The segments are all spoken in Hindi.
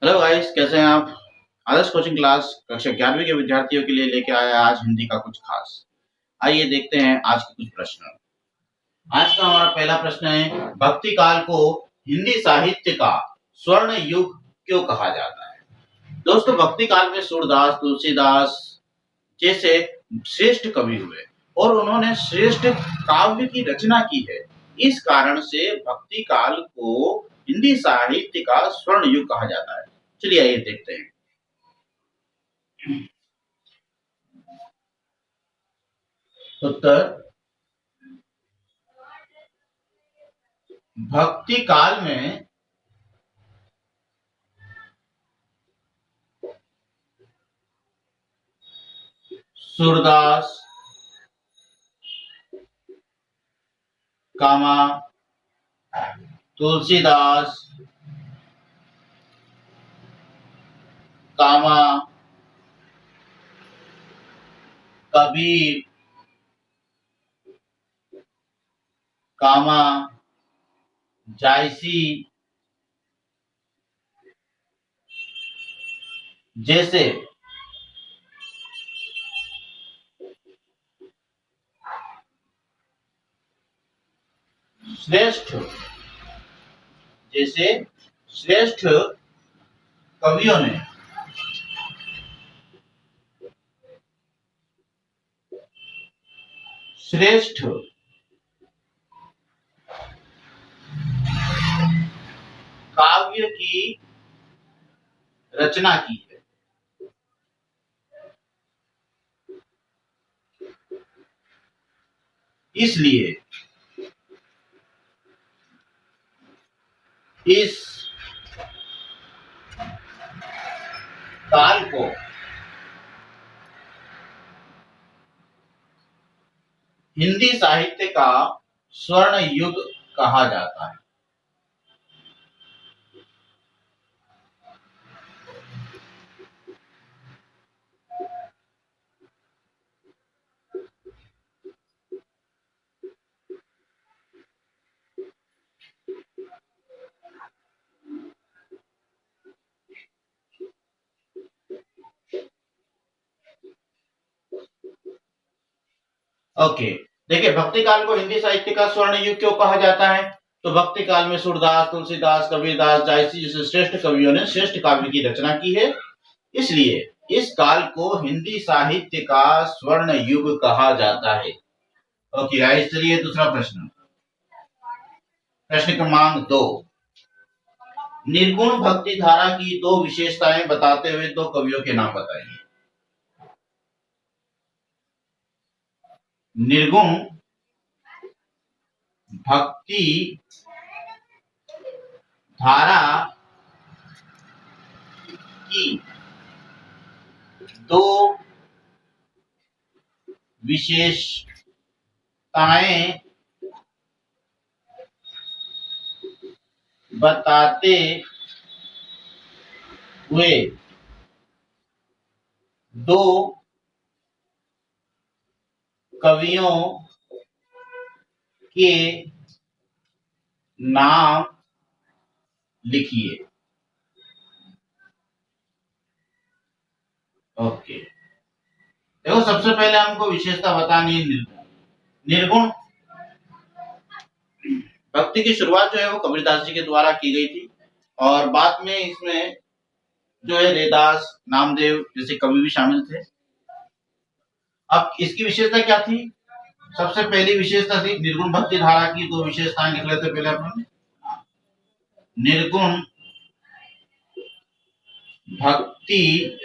हेलो गाइस, कैसे हैं आप? आदर्श कोचिंग क्लास कक्षा 11वीं के विद्यार्थियों के लिए लेके आया है आज हिंदी का कुछ खास। आइए देखते हैं आज के कुछ प्रश्न। आज का हमारा पहला प्रश्न है, भक्ति काल को हिंदी साहित्य का स्वर्ण युग क्यों कहा जाता है? दोस्तों, भक्ति काल में सूरदास, तुलसीदास जैसे श्रेष्ठ कवि हुए और उन्होंने श्रेष्ठ काव्य की रचना की है। इस कारण से भक्ति काल को हिंदी साहित्य का स्वर्ण युग कहा जाता है। चलिए आइए देखते हैं। उत्तर, भक्ति काल में सूरदास, कामा, तुलसीदास, कामा, कबीर, कामा, जायसी जैसे श्रेष्ठ श्रेष्ठ कवियों ने श्रेष्ठ काव्य की रचना की है। इसलिए इस काल को हिंदी साहित्य का स्वर्ण युग कहा जाता है। ओके, देखिए भक्ति काल को हिंदी साहित्य का स्वर्ण युग क्यों कहा जाता है? तो भक्ति काल में सूरदास, तुलसीदास, कबीरदास, जायसी जैसे श्रेष्ठ कवियों ने श्रेष्ठ काव्य की रचना की है। इसलिए इस काल को हिंदी साहित्य का स्वर्ण युग कहा जाता है। ओके गाइस, चलिए दूसरा प्रश्न। प्रश्न क्रमांक 2, निर्गुण भक्ति धारा की दो विशेषताएं बताते हुए दो कवियों के नाम बताइए। निर्गुण भक्ति धारा की दो विशेषताएं बताते हुए दो कवियों के नाम लिखिए। ओके, देखो सबसे पहले हमको विशेषता बतानी है निर्गुण भक्ति की शुरुआत जो है वो कबीरदास जी के द्वारा की गई थी और बाद में इसमें जो है रैदास, नामदेव जैसे कवि भी शामिल थे। अब इसकी विशेषता क्या थी? सबसे पहली विशेषता थी निर्गुण भक्ति धारा की दो विशेषताएं लिख लेते पहले अपन। निर्गुण भक्ति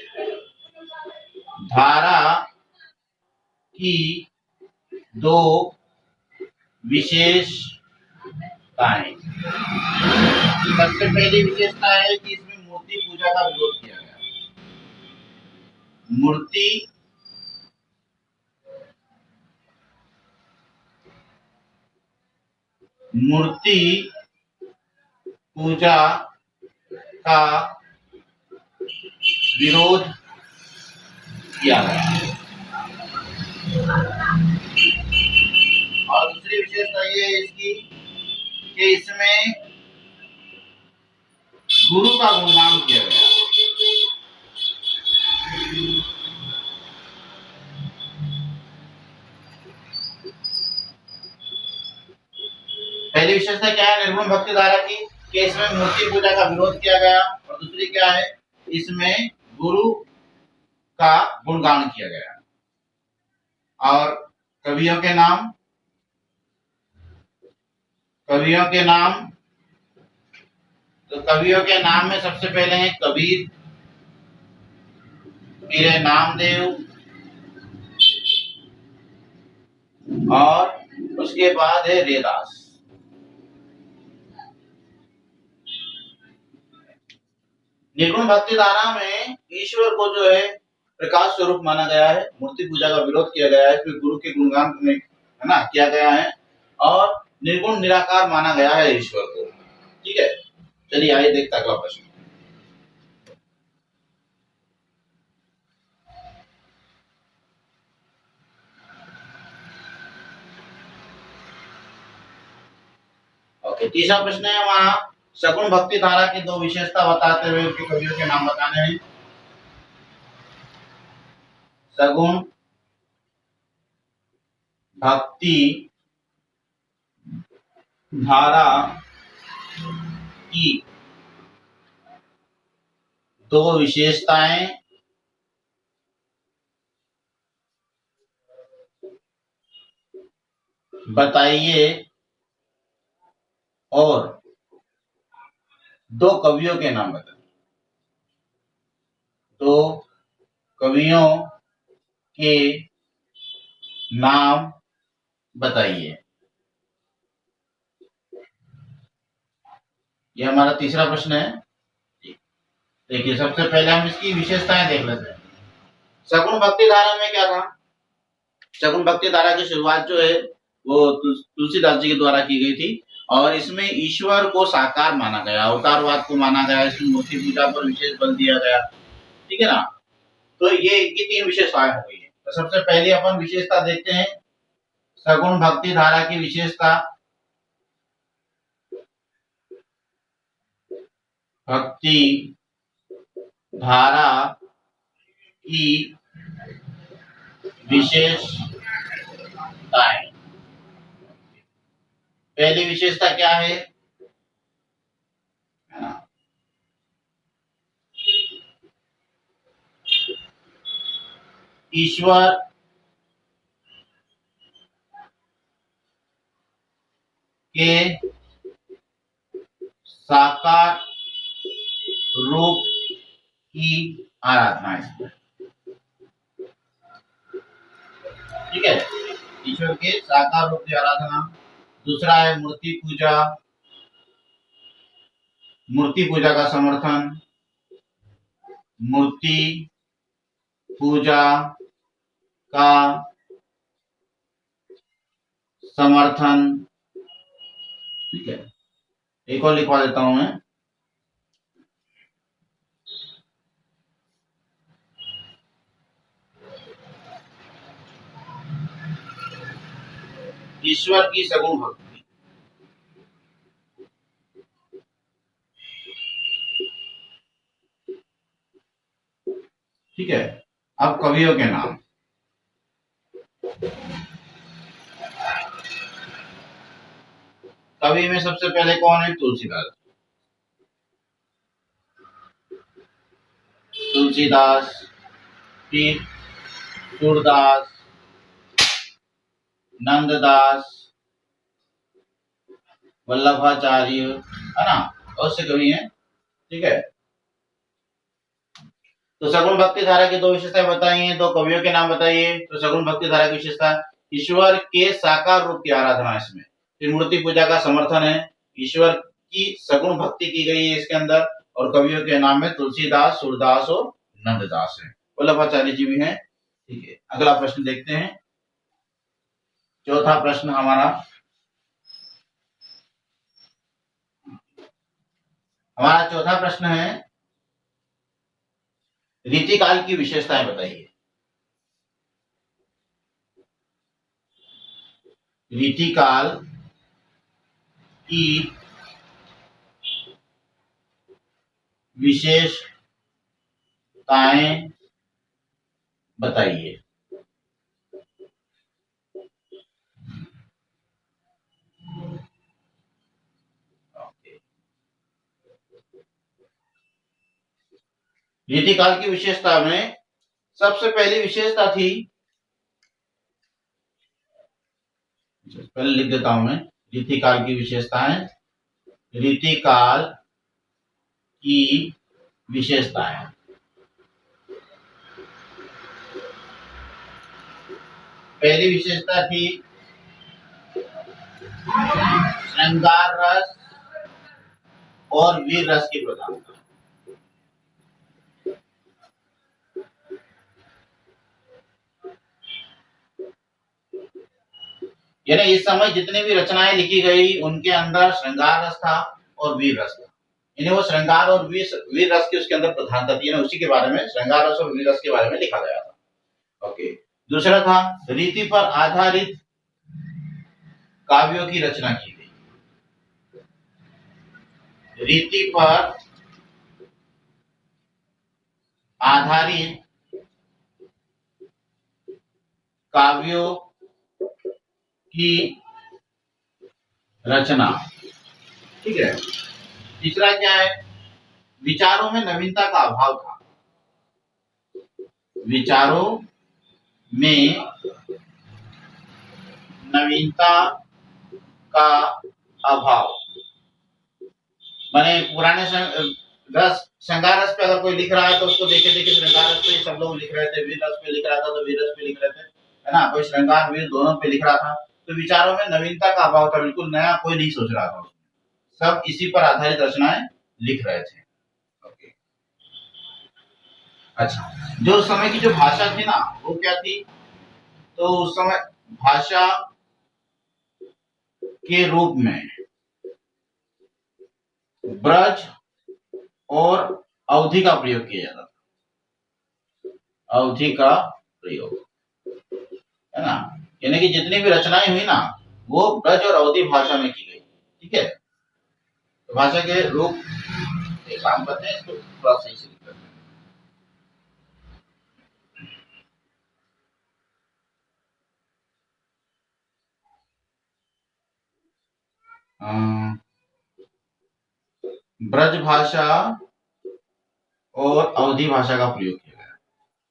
धारा की दो विशेषताएं। सबसे पहली विशेषता है कि इसमें मूर्ति पूजा का विरोध किया गया। मूर्ति पूजा का विरोध किया गया। और दूसरी विशेषता ये है इसकी कि इसमें गुरु का गुणगान किया गया। पहली विशेषता क्या है निर्गुण भक्ति धारा की कि इसमें मूर्ति पूजा का विरोध किया गया, और दूसरी क्या है इसमें गुरु का गुणगान किया गया। और कवियों के नाम तो कवियों के नाम में सबसे पहले हैं कबीर, फिर है नामदेव, और उसके बाद है रेदास। निर्गुण भक्ति धारा में ईश्वर को जो है प्रकाश स्वरूप माना गया है, मूर्ति पूजा का विरोध किया गया है, इसमें गुरु के गुणगान में है ना किया गया है, और निर्गुण निराकार माना गया है ईश्वर को। ठीक है, चलिए आइए देखते अगला प्रश्न। ओके, तीसरा प्रश्न है हमारा सगुण भक्ति धारा की दो विशेषता बताते हुए उनके कवियों के नाम बताने हैं। सगुण भक्ति धारा की दो विशेषताएं बताइए और दो कवियों के नाम बताइए। दो कवियों के नाम बताइए। यह हमारा तीसरा प्रश्न है। देखिए, सबसे पहले हम इसकी विशेषताएं देख लेते हैं। सगुण भक्ति धारा में क्या था? सगुण भक्ति धारा की शुरुआत जो है वो तुलसीदास जी के द्वारा की गई थी, और इसमें ईश्वर को साकार माना गया, अवतारवाद को माना गया, इसमें मूर्ति पूजा पर विशेष बल दिया गया। ठीक है ना, तो ये तीन विशेषताएं हो गई है। तो सबसे पहले अपन विशेषता देखते हैं सगुण भक्ति धारा की विशेषता। भक्ति धारा की विशेषताएं। पहली विशेषता क्या है? ईश्वर के साकार रूप की आराधना। ठीक है, ईश्वर के साकार रूप की आराधना। दूसरा है मूर्ति पूजा, मूर्ति पूजा का समर्थन, मूर्ति पूजा का समर्थन। ठीक है, एक और लिखवा देता हूं मैं। ईश्वर की सगुण भक्ति। ठीक है, अब कवियों के नाम। कवि में सबसे पहले कौन है? तुलसीदास। तुलसीदास, फिर सूरदास, नंददास, वल्लभाचार्य, है ना, बहुत से कवि हैं। ठीक है, तो सगुण भक्ति धारा की दो विशेषताएं बताई हैं, दो कवियों के नाम बताइए। तो सगुण भक्ति धारा की विशेषता ईश्वर के साकार रूप की आराधना इसमें, फिर मूर्ति पूजा का समर्थन है, ईश्वर की सगुण भक्ति की गई है इसके अंदर, और कवियों के नाम में तुलसीदास, सूरदास और नंददास है, वल्लभाचार्य जी भी हैं। ठीक है, अगला प्रश्न देखते हैं। चौथा प्रश्न हमारा चौथा प्रश्न है रीतिकाल की विशेषताएं बताइए। रीतिकाल की विशेषताएं बताइए। रीतिकाल की विशेषता में सबसे पहली विशेषता थी, पहले लिख देता हूं मैं, रीतिकाल की विशेषताएं, रीतिकाल की विशेषताएं। पहली विशेषता थी श्रृंगार रस और वीर रस की प्रधानता। यानी इस समय जितनी भी रचनाएं लिखी गई उनके अंदर श्रृंगार रस था और वीर रस था। यानी वो श्रृंगार और वीर रस की उसके अंदर प्रधानता थी, यानी उसी के बारे में, श्रृंगार रस और वीर रस के बारे में लिखा गया था। ओके। दूसरा था रीति पर आधारित काव्यों की रचना की गई। रीति पर आधारित काव्यों की रचना, ठीक है। तीसरा क्या है, विचारों में नवीनता का अभाव था। विचारों में नवीनता का अभाव, माने पुराने रस, श्रृंगार रस पे अगर कोई लिख रहा है तो उसको देखे देखे श्रृंगार रस पे सब लोग लिख रहे थे, वीर रस पे लिख रहा था तो वीर रस पे लिख रहे थे, है ना। कोई श्रृंगार वीर दोनों पे लिख रहा था, तो विचारों में नवीनता का अभाव था, बिल्कुल नया कोई नहीं सोच रहा था, सब इसी पर आधारित रचनाएं लिख रहे थे। ओके। अच्छा, जो उस समय की जो भाषा थी ना वो क्या थी, तो उस समय भाषा के रूप में ब्रज और अवधि का प्रयोग किया जाता था। अवधि का प्रयोग, है ना। यानी कि जितनी भी रचनाएं हुई ना वो ब्रज और अवधि भाषा में की गई, ठीक है। तो भाषा के रूप एक काम करते हैं, इसको थोड़ा सही से लिख करते हैं। ब्रज भाषा और अवधि भाषा का प्रयोग किया गया,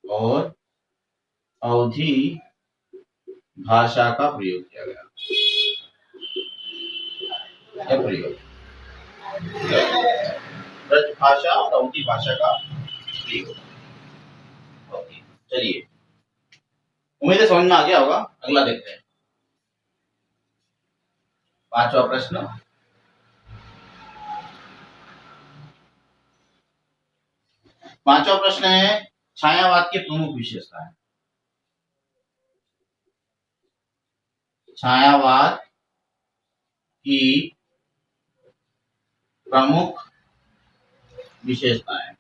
और अवधि भाषा का प्रयोग किया गया। क्या प्रयोग, ब्रज भाषा और अवधि भाषा का प्रयोग। ओके, चलिए, उम्मीद है समझ में आ गया होगा। अगला देखते हैं, पांचवा प्रश्न। पांचवा प्रश्न है, छायावाद की प्रमुख विशेषताएं। छायावाद की प्रमुख विशेषताएं।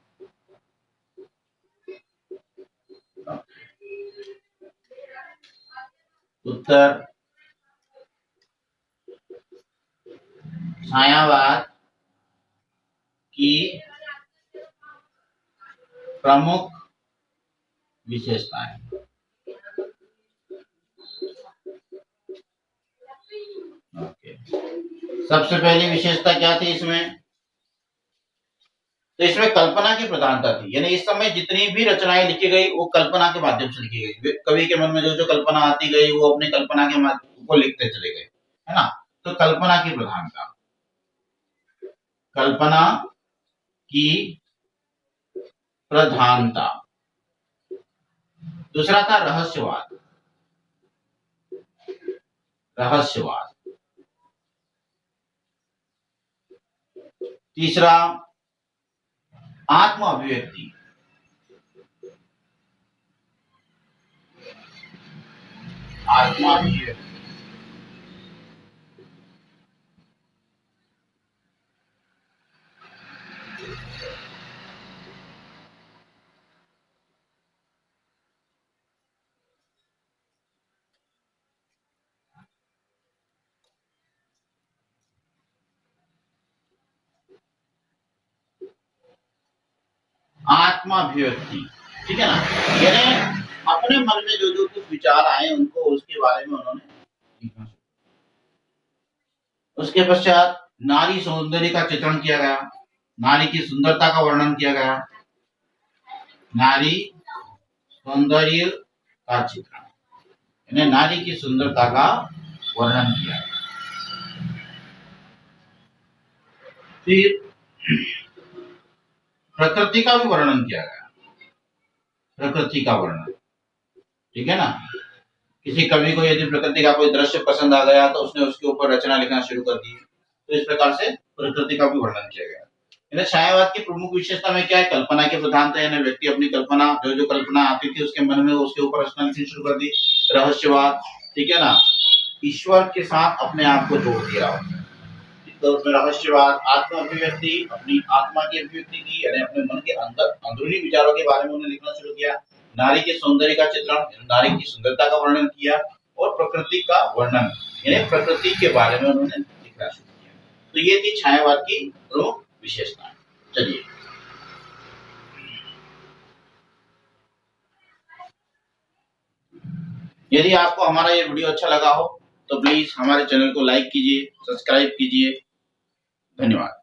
उत्तर, छायावाद की प्रमुख विशेषताएं। ओके। सबसे पहली विशेषता क्या थी इसमें, तो इसमें कल्पना की प्रधानता थी। यानी इस समय जितनी भी रचनाएं लिखी गई वो कल्पना के माध्यम से लिखी गई। कवि के मन में जो जो कल्पना आती गई वो अपनी कल्पना के माध्यम को लिखते चले गए, है ना। तो कल्पना की प्रधानता, कल्पना की प्रधानता। दूसरा था रहस्यवाद, रहस्यवाद। तीसरा आत्म अभिव्यक्ति, आत्म अभिव्यक्ति। आत्माभिव्यक्ति, ठीक है ना। यानी अपने मन में जो जो कुछ विचार आए उनको उसके बारे में उन्होंने लिखा। उसके पश्चात नारी सौंदर्य का चित्रण किया गया, नारी की सुंदरता का वर्णन किया गया। नारी सौंदर्य का चित्रण, यानी नारी की सुंदरता का वर्णन किया गया। फिर प्रकृति का भी वर्णन किया गया। प्रकृति का वर्णन, ठीक है ना। किसी कवि को यदि प्रकृति का कोई दृश्य पसंद आ गया तो उसने उसके ऊपर रचना लिखना शुरू कर दी। तो इस प्रकार से प्रकृति का भी वर्णन किया गया। छायावाद की प्रमुख विशेषता में क्या है? कल्पना की प्रधानता, यानी व्यक्ति अपनी कल्पना जो कल्पना आती थी उसके मन में उसके ऊपर रचना लिखनी शुरू कर दी। रहस्यवाद, ठीक है ना, ईश्वर के साथ अपने आप को जोड़ दिया। तो उसमें रहस्यवाद, आत्म अभिव्यक्ति, अपनी आत्मा की अभिव्यक्ति की, यानी अपने मन के अंदर अंदरूनी विचारों के बारे में उन्होंने लिखना शुरू किया। नारी के सौंदर्य का चित्रण, नारी की सुंदरता का वर्णन किया। और प्रकृति का वर्णन, यानी प्रकृति के बारे में उन्होंने लिखना शुरू किया। तो ये थी छायावाद की प्रमुख विशेषताएं। चलिए, यदि आपको हमारा ये वीडियो अच्छा लगा हो तो प्लीज हमारे चैनल को लाइक कीजिए, सब्सक्राइब कीजिए। धन्यवाद।